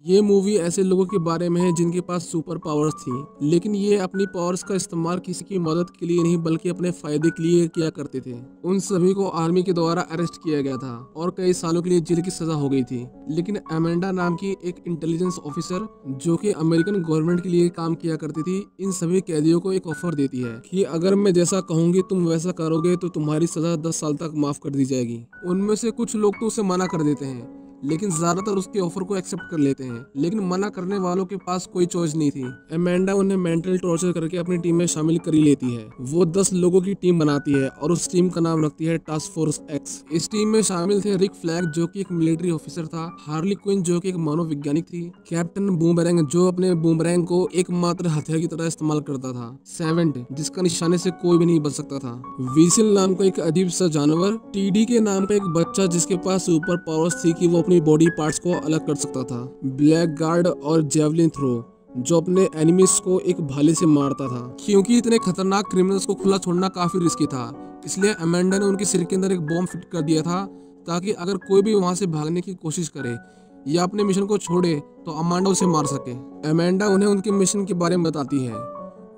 ये मूवी ऐसे लोगों के बारे में है जिनके पास सुपर पावर्स थी, लेकिन ये अपनी पावर्स का इस्तेमाल किसी की मदद के लिए नहीं बल्कि अपने फायदे के लिए किया करते थे। उन सभी को आर्मी के द्वारा अरेस्ट किया गया था और कई सालों के लिए जेल की सजा हो गई थी। लेकिन अमेंडा नाम की एक इंटेलिजेंस ऑफिसर जो कि अमेरिकन गवर्नमेंट के लिए काम किया करती थी, इन सभी कैदियों को एक ऑफर देती है कि अगर मैं जैसा कहूंगी तुम वैसा करोगे तो तुम्हारी सजा 10 साल तक माफ कर दी जाएगी। उनमें से कुछ लोग तो उसे मना कर देते हैं, लेकिन ज्यादातर उसके ऑफर को एक्सेप्ट कर लेते हैं। लेकिन मना करने वालों के पास कोई चॉइस नहीं थी। अमेंडा उन्हें मेंटल टॉर्चर करके अपनी टीम में शामिल कर ही लेती है। वो 10 लोगों की टीम बनाती है और उस टीम का नाम रखती है टास्क फोर्स एक्स। इस टीम में शामिल थे रिक फ्लैग जो कि एक मिलिट्री ऑफिसर था, हार्ली क्विन जो कि एक मनोवैज्ञानिक थी, कैप्टन बूमरैंग जो अपने बूमरैंग को एकमात्र हथियार की तरह इस्तेमाल करता था, सेवेंट जिसका निशाने से कोई भी नहीं बच सकता था, विसिल नाम का एक अजीब सा जानवर, टीडी के नाम का एक बच्चा जिसके पास सुपर पावर्स थी कि वो अपनी बॉडी पार्ट्स को अलग कर सकता था, ब्लैक गार्ड और जेवलिन थ्रो जो अपने एनिमीज को एक भाले से मारता था। क्योंकि इतने खतरनाक क्रिमिनल्स को खुला छोड़ना काफी रिस्की था, इसलिए अमेंडा ने उनके सिर के अंदर एक बॉम्ब फिट कर दिया था ताकि अगर कोई भी वहां से भागने की कोशिश करे या अपने मिशन को छोड़े तो अमांडा उसे मार सके। अमेंडा उन्हें उनके मिशन के बारे में बताती है।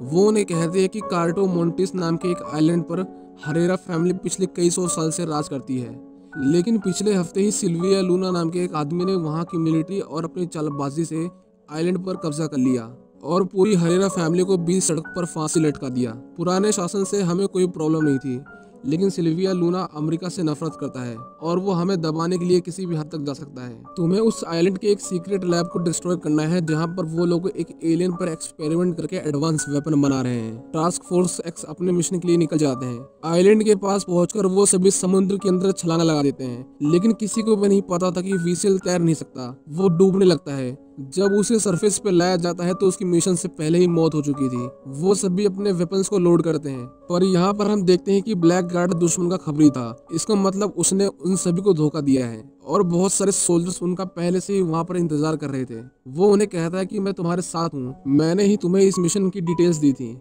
वो उन्हें कहते हैं कि कार्टो मोंटिस नाम के एक आइलैंड पर हरेरा फैमिली पिछले कई सौ साल से राज करती है, लेकिन पिछले हफ्ते ही सिल्विया लूना नाम के एक आदमी ने वहां की मिलिट्री और अपनी चालबाजी से आइलैंड पर कब्जा कर लिया और पूरी हरेरा फैमिली को बीच सड़क पर फांसी लटका दिया। पुराने शासन से हमें कोई प्रॉब्लम नहीं थी, लेकिन सिल्विया लूना अमेरिका से नफरत करता है और वो हमें दबाने के लिए किसी भी हद तक जा सकता है। तुम्हें उस आइलैंड के एक सीक्रेट लैब को डिस्ट्रॉय करना है जहां पर वो लोग एक एलियन पर एक्सपेरिमेंट करके एडवांस वेपन बना रहे हैं। टास्क फोर्स एक्स अपने मिशन के लिए निकल जाते हैं। आइलैंड के पास पहुंचकर वो सभी समुद्र के अंदर छलांग लगा देते हैं, लेकिन किसी को भी नहीं पता था कि विसेल तैर नहीं सकता, वो डूबने लगता है। जब उसे सरफेस पे लाया जाता है तो उसकी मिशन से पहले ही मौत हो चुकी थी। वो सभी अपने वेपन्स को लोड करते हैं, पर यहाँ पर हम देखते हैं कि ब्लैक गार्ड दुश्मन का खबरी था। इसका मतलब उसने उन सभी को धोखा दिया है और बहुत सारे सोल्जर्स उनका पहले से ही वहाँ पर इंतजार कर रहे थे। वो उन्हें कहता है कि मैं तुम्हारे साथ हूँ, मैंने ही तुम्हें इस मिशन की डिटेल्स दी थी,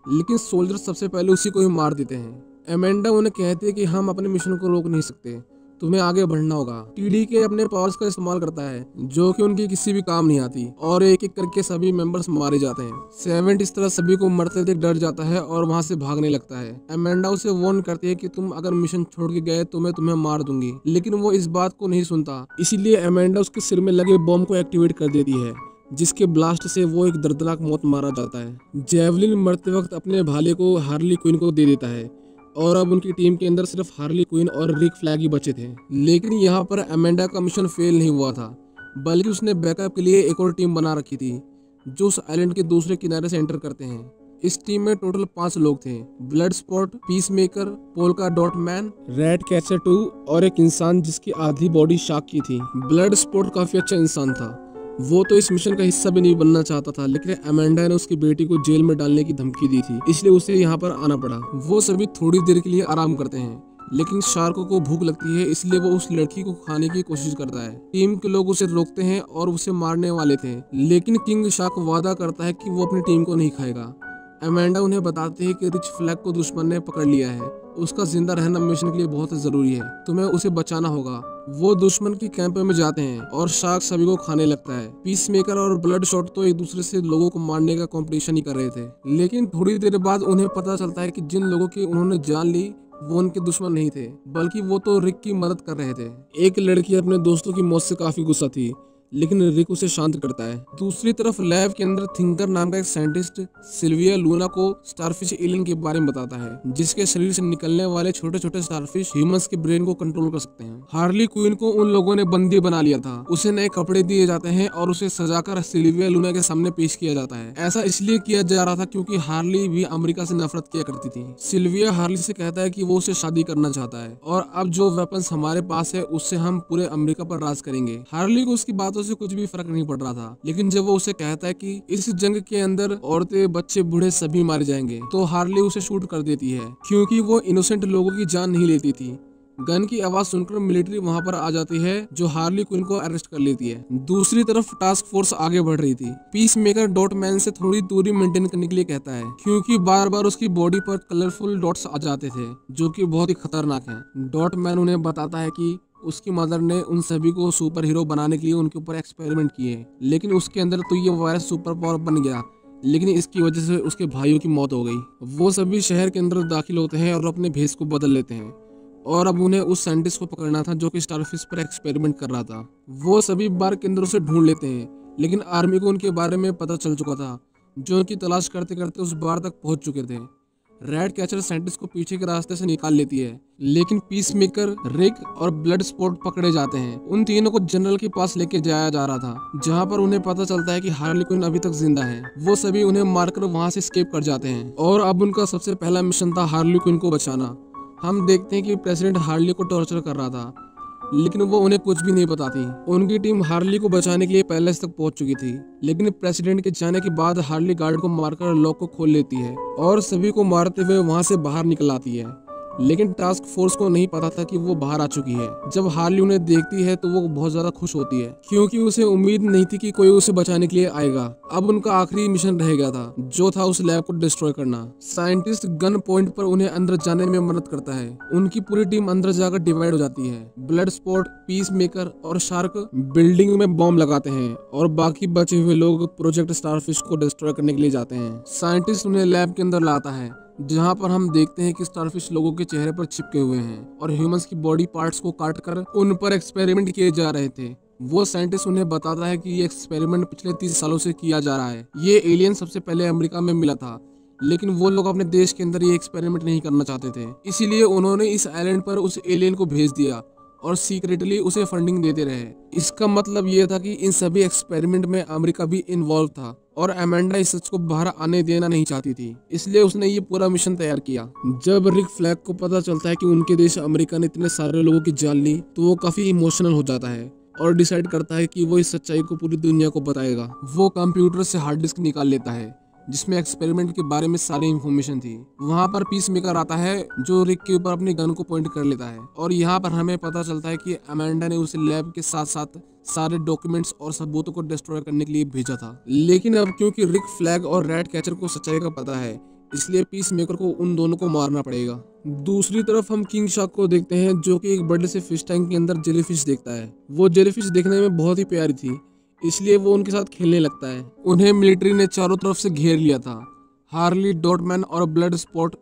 लेकिन सोल्जर्स सबसे पहले उसी को ही मार देते हैं। अमेंडा उन्हें कहती है कि हम अपने मिशन को रोक नहीं सकते, तुम्हें आगे बढ़ना होगा। टीडी के अपने पावर्स का इस्तेमाल करता है जो कि उनकी किसी भी काम नहीं आती और एक एक करके सभी मेंबर्स मारे जाते हैं। सेवेंट इस तरह सभी को मरते देख डर जाता है और वहां से भागने लगता है। अमेंडा उसे वार्न करती है कि तुम अगर मिशन छोड़ के गए तो मैं तुम्हें मार दूंगी, लेकिन वो इस बात को नहीं सुनता। इसीलिए अमेंडा उसके सिर में लगे बॉम्ब को एक्टिवेट कर देती है, जिसके ब्लास्ट से वो एक दर्दनाक मौत मारा जाता है। जेवलिन मरते वक्त अपने भाले को हार्ली क्विन को दे देता है और अब उनकी टीम के अंदर सिर्फ हार्ली क्विन और रिक फ्लैग ही बचे थे। लेकिन यहाँ पर अमेंडा का मिशन फेल नहीं हुआ था, बल्कि उसने बैकअप के लिए एक और टीम बना रखी थी जो उस आइलैंड के दूसरे किनारे से एंटर करते हैं। इस टीम में टोटल 5 लोग थे, blood spot, peace maker, polka dot man, red catcher 2 और एक इंसान जिसकी आधी बॉडी शार्क की थी। ब्लड स्पॉट काफी अच्छा इंसान था, वो तो इस मिशन का हिस्सा भी नहीं बनना चाहता था, लेकिन अमेंडा ने उसकी बेटी को जेल में डालने की धमकी दी थी, इसलिए उसे यहाँ पर आना पड़ा। वो सभी थोड़ी देर के लिए आराम करते हैं, लेकिन शार्क को भूख लगती है, इसलिए वो उस लड़की को खाने की कोशिश करता है। टीम के लोग उसे रोकते हैं और उसे मारने वाले थे, लेकिन किंग शार्क वादा करता है कि वो अपनी टीम को नहीं खाएगा। अमेंडा उन्हें बताती है कि रिच फ्लैग को दुश्मन ने पकड़ लिया है, उसका जिंदा रहना मिशन के लिए बहुत जरूरी है, तुम्हें उसे बचाना होगा। वो दुश्मन की कैंप में जाते हैं और शार्क सभी को खाने लगता है। पीस मेकर और ब्लड शॉट तो एक दूसरे से लोगों को मारने का कंपटीशन ही कर रहे थे, लेकिन थोड़ी देर बाद उन्हें पता चलता है कि जिन लोगों की उन्होंने जान ली वो उनके दुश्मन नहीं थे, बल्कि वो तो रिक की मदद कर रहे थे। एक लड़की अपने दोस्तों की मौत से काफी गुस्सा थी, लेकिन रिक उसे शांत करता है। दूसरी तरफ लैब के अंदर थिंकर नाम का एक साइंटिस्ट सिल्विया लूना को स्टारफिश एलियन के बारे में बताता है, जिसके शरीर से निकलने वाले छोटे छोटे स्टारफिश ह्यूमंस के ब्रेन को कंट्रोल कर सकते हैं। हार्ली क्वीन को उन लोगों ने बंदी बना लिया था, उसे नए कपड़े दिए जाते हैं और उसे सजाकर सिल्विया लूना के सामने पेश किया जाता है। ऐसा इसलिए किया जा रहा था क्योंकि हार्ली भी अमेरिका से नफरत किया करती थी। सिल्विया हार्ली से कहता है कि वो उसे शादी करना चाहता है और अब जो वेपन्स हमारे पास है उससे हम पूरे अमेरिका पर राज करेंगे। हार्ली को उसकी बातों से कुछ भी फर्क नहीं पड़ रहा था, लेकिन जब वो उसे कहता है कि इस जंग के अंदर औरतें, बच्चे, बूढ़े सभी मारे जाएंगे, तो हार्ली उसे शूट कर देती है क्योंकि वो इनोसेंट लोगों की जान नहीं लेती थी। गन की आवाज सुनकर मिलिट्री वहां पर आ जाती है जो हार्ली क्विन को अरेस्ट कर लेती है। दूसरी तरफ टास्क फोर्स आगे बढ़ रही थी। पीस मेकर डॉट मैन से थोड़ी दूरी मेंटेन करने के लिए कहता है क्योंकि बार बार उसकी बॉडी पर कलरफुल डॉट्स आ जाते थे जो कि बहुत ही खतरनाक हैं। डॉट मैन उन्हें बताता है कि उसकी मदर ने उन सभी को सुपर हीरो बनाने के लिए उनके ऊपर एक्सपेरिमेंट किए, लेकिन उसके अंदर तो ये वायरस सुपर पावर बन गया, लेकिन इसकी वजह से उसके भाइयों की मौत हो गई। वो सभी शहर के अंदर दाखिल होते हैं और अपने भेष को बदल लेते हैं, और अब उन्हें उस साइंटिस्ट को पकड़ना था जो कि स्टारफिश पर एक्सपेरिमेंट कर रहा था। वो सभी बार के अंदर उसे ढूंढ लेते हैं, लेकिन आर्मी को उनके बारे में पता चल चुका था, जो उनकी तलाश करते करते उस बार तक पहुंच चुके थे। रेड कैचर साइंटिस्ट को पीछे के रास्ते से निकाल लेती है, लेकिन पीस मेकर, रिक और ब्लड स्पॉट पकड़े जाते हैं। उन तीनों को जनरल के पास लेके जाया जा रहा था, जहां पर उन्हें पता चलता है कि हार्ली क्विन अभी तक जिंदा है। वो सभी उन्हें मारकर वहां से एस्केप कर जाते हैं, और अब उनका सबसे पहला मिशन था हार्ली क्विन को बचाना। हम देखते हैं कि प्रेसिडेंट हार्ली को टॉर्चर कर रहा था, लेकिन वो उन्हें कुछ भी नहीं बताती। उनकी टीम हार्ली को बचाने के लिए पैलेस तक पहुंच चुकी थी, लेकिन प्रेसिडेंट के जाने के बाद हार्ली गार्ड को मारकर लॉक को खोल लेती है और सभी को मारते हुए वहां से बाहर निकल आती है। लेकिन टास्क फोर्स को नहीं पता था कि वो बाहर आ चुकी है। जब हार्ली उन्हें देखती है तो वो बहुत ज्यादा खुश होती है, क्योंकि उसे उम्मीद नहीं थी कि कोई उसे बचाने के लिए आएगा। अब उनका आखिरी मिशन रह गया था, जो था उस लैब को डिस्ट्रॉय करना। साइंटिस्ट गन पॉइंट पर उन्हें अंदर जाने में मदद करता है। उनकी पूरी टीम अंदर जाकर डिवाइड हो जाती है। ब्लड स्पॉट, पीस मेकर और शार्क बिल्डिंग में बॉम्ब लगाते हैं, और बाकी बचे हुए लोग प्रोजेक्ट स्टारफिश को डिस्ट्रॉय करने के लिए जाते हैं। साइंटिस्ट उन्हें लैब के अंदर लाता है, जहां पर हम देखते हैं कि स्टारफिश लोगों के चेहरे पर चिपके हुए हैं और ह्यूमंस की बॉडी पार्ट्स को काटकर उन पर एक्सपेरिमेंट किए जा रहे थे। वो साइंटिस्ट उन्हें बताता है कि ये एक्सपेरिमेंट पिछले 30 सालों से किया जा रहा है। ये एलियन सबसे पहले अमेरिका में मिला था, लेकिन वो लोग अपने देश के अंदर ये एक्सपेरिमेंट नहीं करना चाहते थे, इसीलिए उन्होंने इस आइलैंड पर उस एलियन को भेज दिया और सीक्रेटली उसे फंडिंग देते रहे। इसका मतलब ये था कि इन सभी एक्सपेरिमेंट में अमेरिका भी इन्वॉल्व था, और अमेंडा इस सच को बाहर आने देना नहीं चाहती थी, इसलिए उसने ये पूरा मिशन तैयार किया। जब रिक फ्लैग को पता चलता है कि उनके देश अमेरिका ने इतने सारे लोगों की जान ली, तो वो काफी इमोशनल हो जाता है और डिसाइड करता है कि वो इस सच्चाई को पूरी दुनिया को बताएगा। वो कंप्यूटर से हार्ड डिस्क निकाल लेता है, जिसमें एक्सपेरिमेंट के बारे में सारी इंफॉर्मेशन थी। वहाँ पर पीस मेकर आता है, जो रिक के ऊपर अपनी गन को पॉइंट कर लेता है, और यहाँ पर हमें पता चलता है कि अमेंडा ने उसे लैब के साथ साथ सारे डॉक्यूमेंट्स और सबूतों को डिस्ट्रॉय करने के लिए भेजा था। लेकिन अब क्योंकि रिक फ्लैग और रेड कैचर को सच्चाई का पता है, इसलिए पीस मेकर को उन दोनों को मारना पड़ेगा। दूसरी तरफ हम किंग शार्क को देखते हैं, जो कि एक बड़े से फिश टैंक के अंदर जेलीफिश देखता है। वो जेलीफिश देखने में बहुत ही प्यारी थी, इसलिए वो उनके साथ खेलने लगता है। उन्हें मिलिट्री ने चारों तरफ से घेर लिया था। हार्ली, डॉटमैन और ब्लड स्पॉट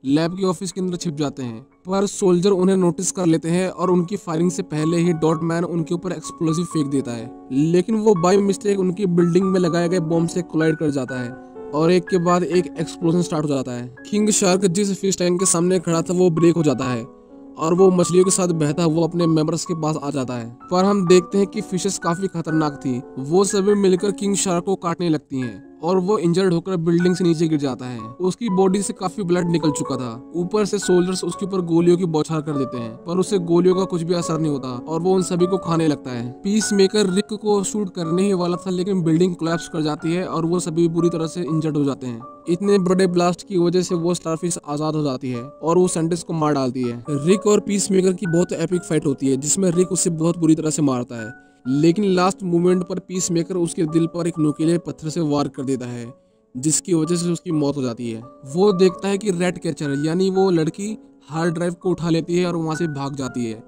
लैब के ऑफिस के अंदर छिप जाते हैं, पर सोल्जर उन्हें नोटिस कर लेते हैं और उनकी फायरिंग से पहले ही डॉटमैन उनके ऊपर एक्सप्लोसिव फेंक देता है, लेकिन वो बाय मिस्टेक उनकी बिल्डिंग में लगाए गए बॉम्ब से कोलाइड कर जाता है और एक के बाद एक एक्सप्लोजन स्टार्ट हो जाता है। किंग शार्क जिस फिश टैंक के सामने खड़ा था वो ब्रेक हो जाता है और वो मछलियों के साथ बहता हुआ अपने मेंबर्स के पास आ जाता है, पर हम देखते हैं कि फिशेस काफी खतरनाक थी। वो सभी मिलकर किंग शार्क को काटने लगती हैं और वो इंजर्ड होकर बिल्डिंग से नीचे गिर जाता है। उसकी बॉडी से काफी ब्लड निकल चुका था। ऊपर से सोल्जर्स उसके ऊपर गोलियों की बौछार कर देते हैं, पर उसे गोलियों का कुछ भी असर नहीं होता और वो उन सभी को खाने लगता है। पीस मेकर रिक को शूट करने ही वाला था, लेकिन बिल्डिंग कोलैप्स कर जाती है और वो सभी बुरी तरह से इंजर्ड हो जाते हैं। इतने बड़े ब्लास्ट की वजह से वो स्टारफिश आजाद हो जाती है और वो साइंटिस्ट को मार डालती है। रिक और पीस मेकर की बहुत एपिक फाइट होती है, जिसमें रिक उसे बहुत बुरी तरह से मारता है, लेकिन लास्ट मोमेंट पर पीस मेकर उसके दिल पर एक नुकीले पत्थर से वार कर देता है, जिसकी वजह से उसकी मौत हो जाती है। वो देखता है कि रेड कैचर यानी वो लड़की हार्ड ड्राइव को उठा लेती है और वहां से भाग जाती है।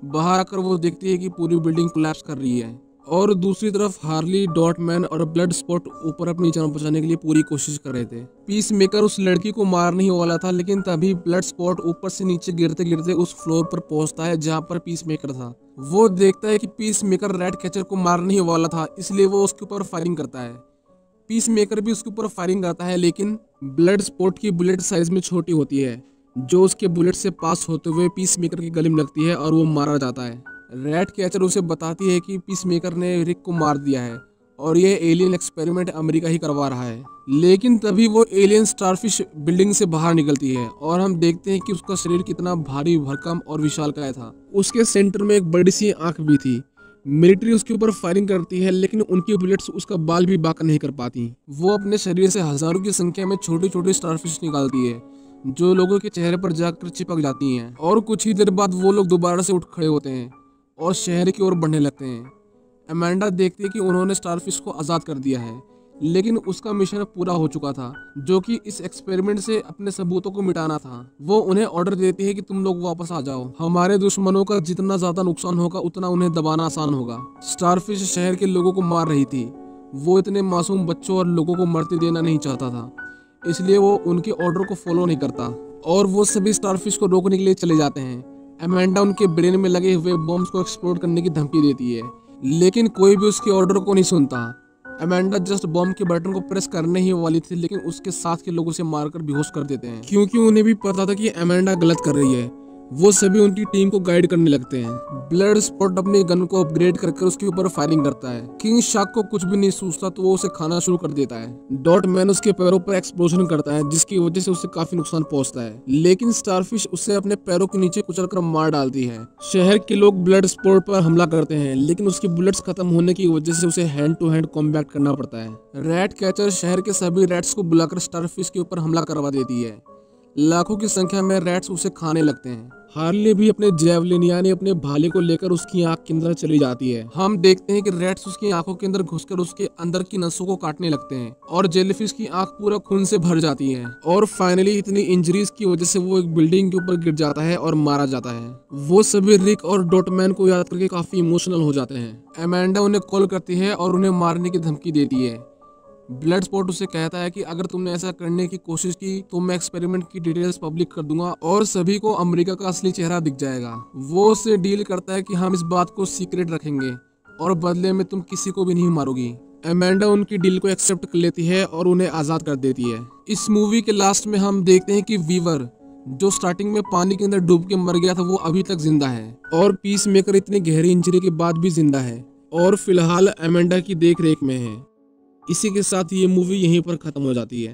बाहर आकर वो देखती है कि पूरी बिल्डिंग कोलैप्स कर रही है, और दूसरी तरफ हार्ली, डॉटमैन और ब्लड स्पॉट ऊपर अपनी जान बचाने के लिए पूरी कोशिश कर रहे थे। पीस मेकर उस लड़की को मारने ही वाला था, लेकिन तभी ब्लड स्पॉट ऊपर से नीचे गिरते गिरते उस फ्लोर पर पहुंचता है जहां पर पीस मेकर था। वो देखता है कि पीस मेकर रेड कैचर को मारने ही वाला था, इसलिए वो उसके ऊपर फायरिंग करता है। पीस मेकर भी उसके ऊपर फायरिंग करता है, लेकिन ब्लड स्पॉट की बुलेट साइज में छोटी होती है, जो उसके बुलेट से पास होते हुए पीस मेकर के गले में लगती है और वो मारा जाता है। रेड कैचर उसे बताती है कि पीस मेकर ने रिक को मार दिया है और ये एलियन एक्सपेरिमेंट अमेरिका ही करवा रहा है। लेकिन तभी वो एलियन स्टारफिश बिल्डिंग से बाहर निकलती है और हम देखते हैं कि उसका शरीर कितना भारी भरकम और विशालकाय था। उसके सेंटर में एक बड़ी सी आंख भी थी। मिलिट्री उसके ऊपर फायरिंग करती है, लेकिन उनकी बुलेट्स उसका बाल भी बांका नहीं कर पाती। वो अपने शरीर से हजारों की संख्या में छोटी छोटी स्टारफिश निकालती है, जो लोगों के चेहरे पर जाकर चिपक जाती हैं, और कुछ ही देर बाद वो लोग दोबारा से उठ खड़े होते हैं और शहर की ओर बढ़ने लगते हैं। अमेंडा देखती है कि उन्होंने स्टारफिश को आज़ाद कर दिया है, लेकिन उसका मिशन पूरा हो चुका था, जो कि इस एक्सपेरिमेंट से अपने सबूतों को मिटाना था। वो उन्हें ऑर्डर देती है कि तुम लोग वापस आ जाओ, हमारे दुश्मनों का जितना ज्यादा नुकसान होगा उतना उन्हें दबाना आसान होगा। स्टारफिश शहर के लोगों को मार रही थी। वो इतने मासूम बच्चों और लोगों को मरते देना नहीं चाहता था, इसलिए वो उनके ऑर्डर को फॉलो नहीं करता और वो सभी स्टारफिश को रोकने के लिए चले जाते हैं। अमेंडा उनके ब्रेन में लगे हुए बॉम्ब्स को एक्सप्लोड करने की धमकी देती है, लेकिन कोई भी उसके ऑर्डर को नहीं सुनता। अमेंडा जस्ट बॉम्ब के बटन को प्रेस करने ही वाली थी, लेकिन उसके साथ के लोग उसे मारकर बेहोश कर देते हैं, क्योंकि उन्हें भी पता था कि अमेंडा गलत कर रही है। वो सभी उनकी टीम को गाइड करने लगते हैं। ब्लड स्पॉट अपनी गन को अपग्रेड करके उसके ऊपर फायरिंग करता है। किंग शार्क को कुछ भी नहीं सूझता तो वो उसे खाना शुरू कर देता है। डॉट मैन उसके पैरों पर एक्सप्लोजन करता है, जिसकी वजह से उसे काफी नुकसान पहुंचता है, लेकिन स्टारफिश उसे अपने पैरों के नीचे कुचलकर मार डालती है। शहर के लोग ब्लड स्पॉट पर हमला करते हैं, लेकिन उसकी बुलेट्स खत्म होने की वजह से उसे हैंड टू हैंड कॉम्बैट करना पड़ता है। रैट कैचर शहर के सभी रैट्स को बुलाकर स्टारफिश के ऊपर हमला करवा देती है। लाखों की संख्या में रैट्स उसे खाने लगते हैं। हार्ले भी अपने जेवलिन यानी अपने भाले को लेकर उसकी आंख के अंदर चली जाती है। हम देखते हैं कि रैट्स उसकी आंखों के अंदर घुसकर उसके अंदर की नसों को काटने लगते हैं और जेलीफिश की आंख पूरा खून से भर जाती है और फाइनली इतनी इंजरीज की वजह से वो एक बिल्डिंग के ऊपर गिर जाता है और मारा जाता है। वो सभी रिक और डॉटमैन को याद करके काफी इमोशनल हो जाते हैं। अमेंडा उन्हें कॉल करती है और उन्हें मारने की धमकी देती है। ब्लड स्पॉट उसे कहता है कि अगर तुमने ऐसा करने की कोशिश की तो मैं एक्सपेरिमेंट की डिटेल्स पब्लिक कर दूंगा और सभी को अमेरिका का असली चेहरा दिख जाएगा। वो उससे डील करता है कि हम इस बात को सीक्रेट रखेंगे और बदले में तुम किसी को भी नहीं मारोगी। अमेंडा उनकी डील को एक्सेप्ट कर लेती है और उन्हें आजाद कर देती है। इस मूवी के लास्ट में हम देखते हैं कि वीवर, जो स्टार्टिंग में पानी के अंदर डूब के मर गया था, वो अभी तक जिंदा है और पीस मेकर इतनी गहरी इंजरी के बाद भी जिंदा है और फिलहाल अमेंडा की देख रेख में है। इसी के साथ ये मूवी यहीं पर खत्म हो जाती है।